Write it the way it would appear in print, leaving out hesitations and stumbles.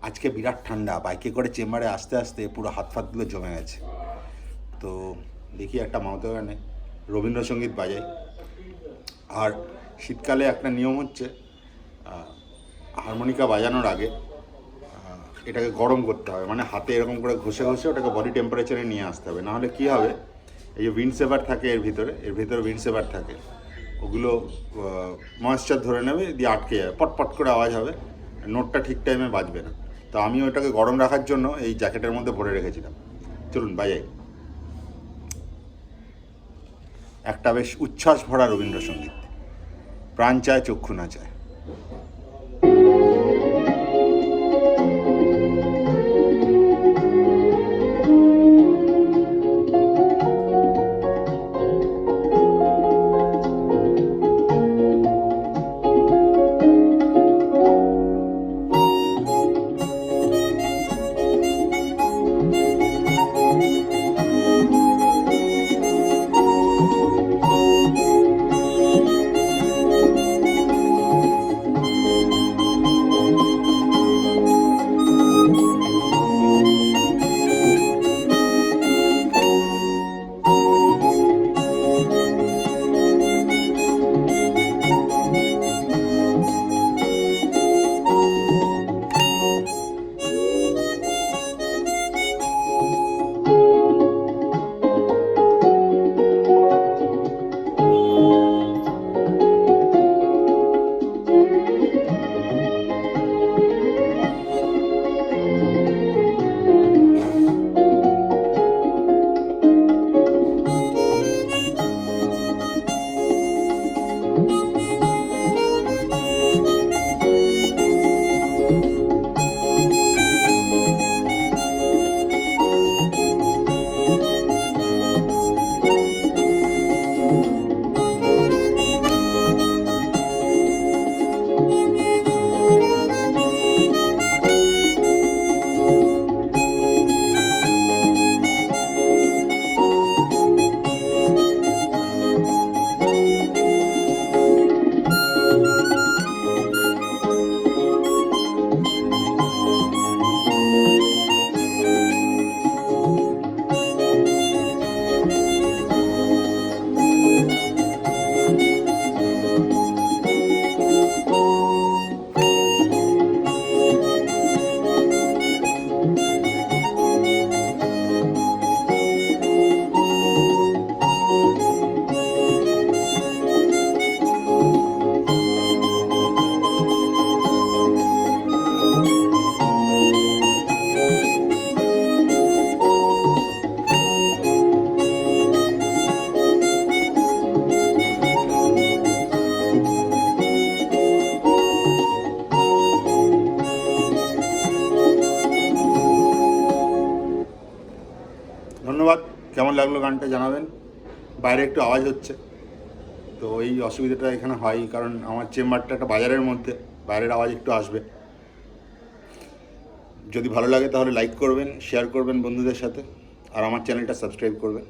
আজকে বিরাট ঠান্ডা, বাইকে করে চেম্বারে আসতে আসতে পুরো হাত ফাতগুলো জমে গেছে। তো দেখি একটা মাউথ গানে রবীন্দ্রসঙ্গীত বাজাই। আর শীতকালে একটা নিয়ম হচ্ছে হারমোনিকা বাজানোর আগে এটাকে গরম করতে হবে, মানে হাতে এরকম করে ঘষে ঘষে ওটাকে বডি টেম্পারেচারে নিয়ে আসতে হবে। নাহলে কী হবে, এই যে উইন্ড সেভার থাকে এর ভিতরে উইন্ড সেভার থাকে, ওগুলো ময়েশ্চার ধরে নেবে, দিয়ে আটকে যাবে, পটপট করে আওয়াজ হবে, নোটটা ঠিক টাইমে বাজবে না। তো আমি ওটাকে গরম রাখার জন্য এই জ্যাকেটের মধ্যে ভরে রেখেছিলাম। চলুন বাজাই একটা বেশ উচ্ছ্বাস ভরা রবীন্দ্রসঙ্গীত, প্রাণ চায় চক্ষু না চায়। ধন্যবাদ। কেমন লাগলো গানটা জানাবেন। বাইরে একটু আওয়াজ হচ্ছে, তো এই অসুবিধাটা এখানে হয়, কারণ আমার চেম্বারটা একটা বাজারের মধ্যে, বাইরের আওয়াজ একটু আসবে। যদি ভালো লাগে তাহলে লাইক করবেন, শেয়ার করবেন বন্ধুদের সাথে, আর আমার চ্যানেলটা সাবস্ক্রাইব করবেন।